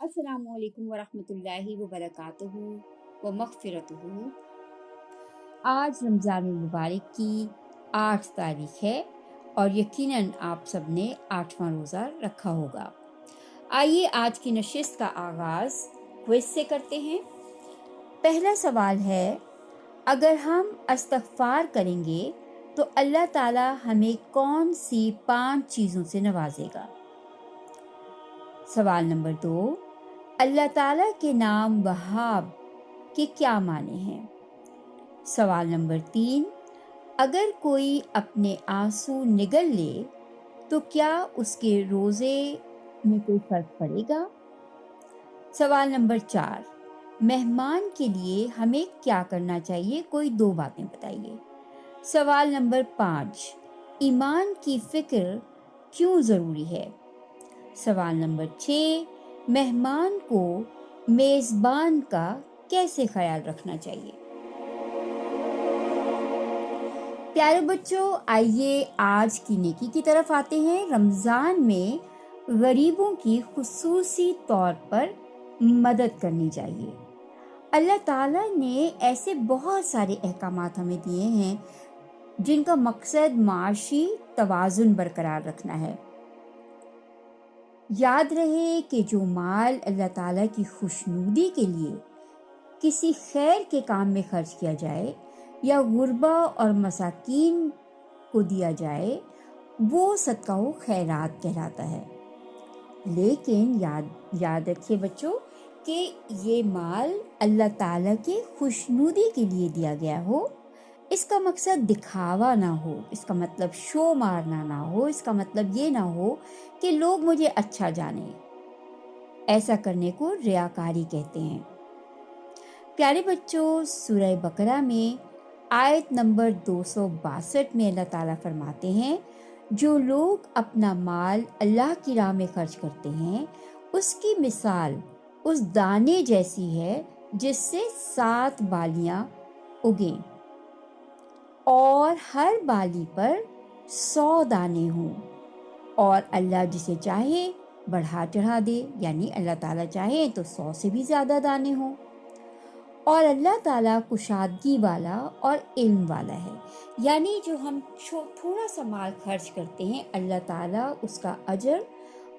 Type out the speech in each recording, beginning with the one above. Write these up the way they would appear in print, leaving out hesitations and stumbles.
अस्सलामु अलैकुम वरहमतुल्लाहि वबरकातुहू व मग़फ़िरतुहू। आज रमज़ान मुबारक की 8 तारीख़ है और यकीनन आप सब ने 8वां रोज़ा रखा होगा। आइए आज की नशिस्त का आगाज़ क्विज़ से करते हैं। पहला सवाल है, अगर हम इस्तिग़फ़ार करेंगे तो अल्लाह ताला हमें कौन सी 5 चीज़ों से नवाजेगा? सवाल नंबर 2, अल्लाह ताला के नाम वहाब के क्या माने हैं? सवाल नंबर 3, अगर कोई अपने आंसू निगल ले तो क्या उसके रोज़े में कोई फ़र्क पड़ेगा? सवाल नंबर 4, मेहमान के लिए हमें क्या करना चाहिए? कोई 2 बातें बताइए। सवाल नंबर 5, ईमान की फ़िक्र क्यों ज़रूरी है? सवाल नंबर 6, मेहमान को मेज़बान का कैसे ख्याल रखना चाहिए? प्यारे बच्चों, आइए आज की नेकी की तरफ आते हैं। रमज़ान में गरीबों की खुसूसी तौर पर मदद करनी चाहिए। अल्लाह ताला ने ऐसे बहुत सारे अहकामात हमें दिए हैं जिनका मकसद माशी तवाज़ुन बरकरार रखना है। याद रहे कि जो माल अल्लाह ताला की खुशनुदी के लिए किसी खैर के काम में खर्च किया जाए या गुरबा और मसाकीन को दिया जाए, वो सदका व खैरात कहलाता है। लेकिन याद रखिए बच्चों कि ये माल अल्लाह ताला के खुशनुदी के लिए दिया गया हो। इसका मकसद दिखावा ना हो, इसका मतलब शो मारना ना हो, इसका मतलब ये ना हो कि लोग मुझे अच्छा जाने। ऐसा करने को रियाकारी कहते हैं। प्यारे बच्चों, सूरह बकरा में आयत नंबर 262 में अल्लाह ताला फरमाते हैं, जो लोग अपना माल अल्लाह की राह में खर्च करते हैं, उसकी मिसाल उस दाने जैसी है जिससे 7 बालियां उगें और हर बाली पर 100 दाने हों, और अल्लाह जिसे चाहे बढ़ा चढ़ा दे, यानी अल्लाह ताला चाहे तो 100 से भी ज़्यादा दाने हों। और अल्लाह ताला कुशादगी वाला और इल्म वाला है, यानी जो हम थोड़ा सा माल खर्च करते हैं, अल्लाह ताला उसका अजर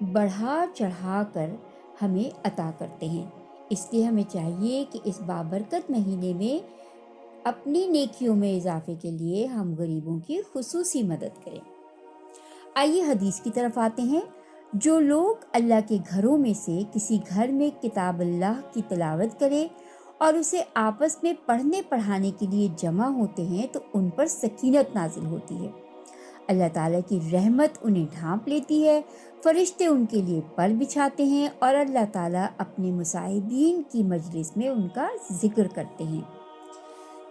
बढ़ा चढ़ा कर हमें अता करते हैं। इसलिए हमें चाहिए कि इस बाबरकत महीने में अपनी नेकियों में इजाफे के लिए हम गरीबों की खुसूसी मदद करें। आइए हदीस की तरफ आते हैं। जो लोग अल्लाह के घरों में से किसी घर में किताब अल्लाह की तिलावत करें और उसे आपस में पढ़ने पढ़ाने के लिए जमा होते हैं तो उन पर सकीनत नाजिल होती है। अल्लाह ताला की रहमत उन्हें ढांप लेती है, फरिश्ते उनके लिए पर बिछाते हैं और अल्लाह ताला अपने मुसाहिबीन की मजलिस में उनका जिक्र करते हैं।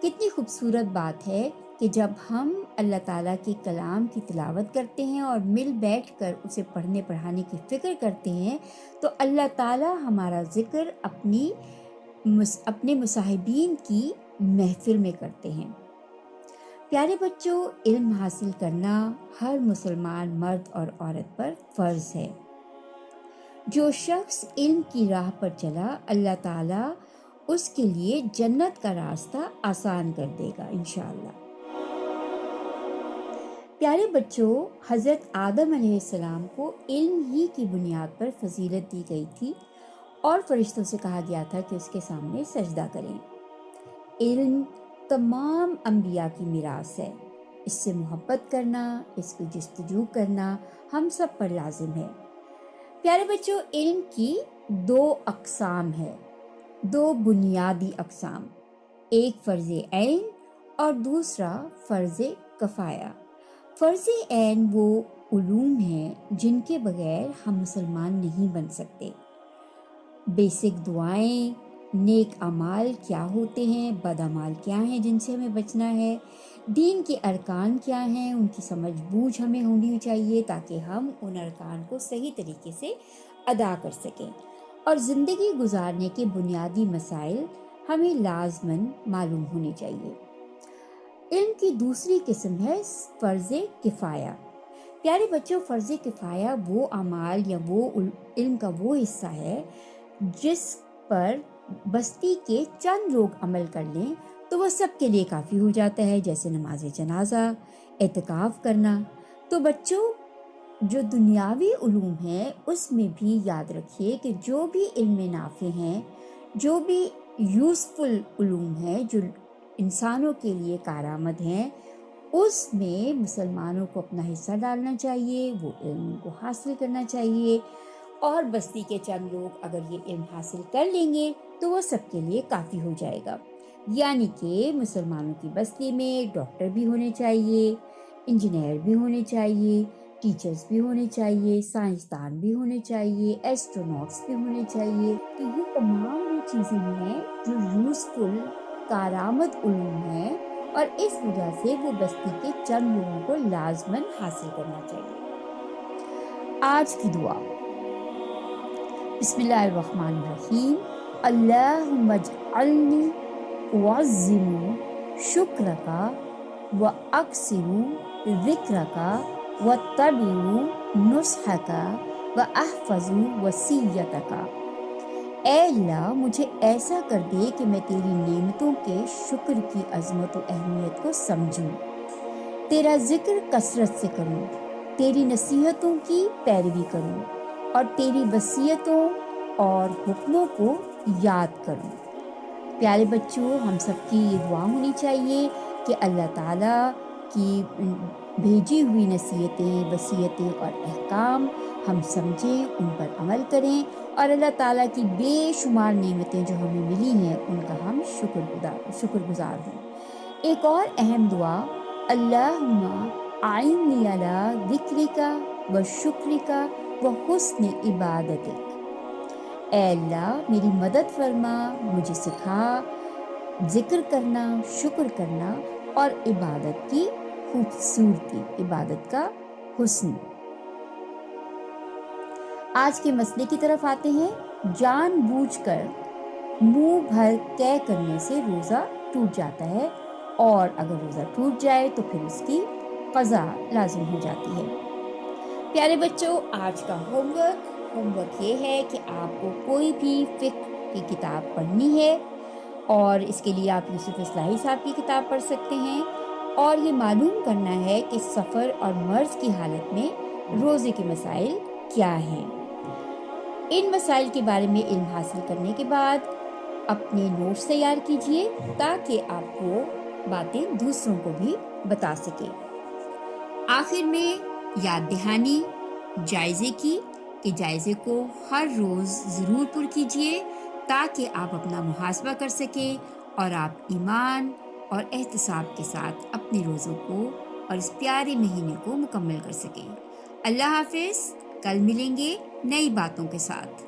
कितनी खूबसूरत बात है कि जब हम अल्लाह ताला के कलाम की तिलावत करते हैं और मिल बैठ कर उसे पढ़ने पढ़ाने की फ़िक्र करते हैं तो अल्लाह ताला हमारा ज़िक्र अपने मुसाहिबीन की महफिल में करते हैं। प्यारे बच्चों, इल्म हासिल करना हर मुसलमान मर्द और औरत पर फ़र्ज़ है। जो शख्स इल्म की राह पर चला, अल्लाह ताला उसके लिए जन्नत का रास्ता आसान कर देगा इंशाअल्लाह। प्यारे बच्चों, हज़रत आदम अलैहिस्सलाम को इल्म ही की बुनियाद पर फजीलत दी गई थी और फरिश्तों से कहा गया था कि उसके सामने सजदा करें। इल्म तमाम अंबिया की मीरास है। इससे मोहब्बत करना, इसकी जस्तजू करना हम सब पर लाजिम है। प्यारे बच्चों, इल्म की 2 अक़साम है, 2 बुनियादी अक़साम, एक फ़र्ज़ ऐन और दूसरा फ़र्ज़ कफ़ाया। फ़र्ज़ ऐन वो उलूम हैं जिनके बगैर हम मुसलमान नहीं बन सकते। बेसिक दुआएं, नेक अमाल क्या होते हैं, बद अमाल क्या हैं जिनसे हमें बचना है, दीन के अरकान क्या हैं, उनकी समझ बूझ हमें होनी चाहिए ताकि हम उन अरकान को सही तरीके से अदा कर सकें, और ज़िंदगी गुजारने के बुनियादी मसाइल हमें लाज़मन मालूम होने चाहिए। इल्म की दूसरी किस्म है फ़र्ज़ किफ़ाया। प्यारे बच्चों, फ़र्ज़ किफ़ाया वो अमाल या वो इल्म का वो हिस्सा है جس پر بستی کے چند لوگ عمل کر لیں تو وہ سب کے لیے کافی ہو جاتا ہے، جیسے نماز جنازہ، اعتکاف کرنا۔ تو بچوں، جو دنیاوی علوم ہیں اس میں بھی یاد رکھیے کہ جو بھی علم نافع ہیں، جو بھی یوزفل علوم ہیں، جو انسانوں کے لیے کارآمد ہیں، اس میں مسلمانوں کو اپنا حصہ ڈالنا چاہیے، وہ علم کو حاصل کرنا چاہیے، اور بستی کے چند لوگ اگر یہ علم حاصل کر لیں گے تو وہ سب کے لیے کافی ہو جائے گا۔ یعنی کہ مسلمانوں کی بستی میں ڈاکٹر بھی ہونے چاہیے، انجینئر بھی ہونے چاہیے، ٹیچرز بھی ہونے چاہیے، سائنسدان بھی ہونے چاہیے، ایسٹروناٹس بھی ہونے چاہیے۔ تو یہ تمام وہ چیزیں ہیں جو یوزفل کارآمد علوم ہیں، اور اس وجہ سے وہ بستی کے چند لوگوں کو لازماً حاصل کرنا چاہیے۔ آج کی دعا۔ بسم اللہ الرحمن الرحیم۔ اللہم اجعلنی اعظم شکرک و اکثر ذکرک و اتبع نصحک و احفظ وصیتک۔ اے اللہ، مجھے ایسا کر دے کہ میں تیری نعمتوں کے شکر کی عظمت و اہمیت کو سمجھوں، تیرا ذکر کثرت سے کروں، تیری نصیحتوں کی پیروی کروں، اور تیری وصیتوں اور حکموں کو یاد کروں۔ پیارے بچوں، ہم سب کی یہ دعا ہونی چاہیے کہ اللہ تعالیٰ کی بھیجی ہوئی نصیحتیں، وصیتیں اور احکام ہم سمجھیں، ان پر عمل کریں، اور اللہ تعالیٰ کی بے شمار نعمتیں جو ہمیں ملی ہیں ان کا ہم شکر گزار ہوں۔ ایک اور اہم دعا، اللہم اعنی علی ذکرک و شکرک و حسن عبادتک۔ اے اللہ، میری مدد فرما، مجھے سکھا ذکر کرنا، شکر کرنا اور عبادت کی خوبصورتی، عبادت کا حسن۔ آج کے مسئلے کی طرف آتے ہیں۔ جان بوجھ کر منہ بھر طے کرنے سے روزہ ٹوٹ جاتا ہے، اور اگر روزہ ٹوٹ جائے تو پھر اس کی قضا لازم ہو جاتی ہے۔ پیارے بچوں، آج کا ہوم ورک یہ ہے کہ آپ کو کوئی بھی فقہ کی کتاب پڑھنی ہے، اور اس کے لیے آپ یوسف اصلاحی صاحب کی کتاب پڑھ سکتے ہیں، اور یہ معلوم کرنا ہے کہ سفر اور مرض کی حالت میں روزے کے مسائل کیا ہیں۔ ان مسائل کے بارے میں علم حاصل کرنے کے بعد اپنے نوٹس تیار کیجئے تاکہ آپ وہ باتیں دوسروں کو بھی بتا سکیں۔ آخر میں یاد دہانی جائزے کی، کہ جائزے کو ہر روز ضرور پر کیجئے تاکہ آپ اپنا محاسبہ کر سکیں اور آپ ایمان اور احتساب کے ساتھ اپنے روزوں کو اور اس پیارے مہینے کو مکمل کر سکیں۔ اللہ حافظ، کل ملیں گے نئی باتوں کے ساتھ۔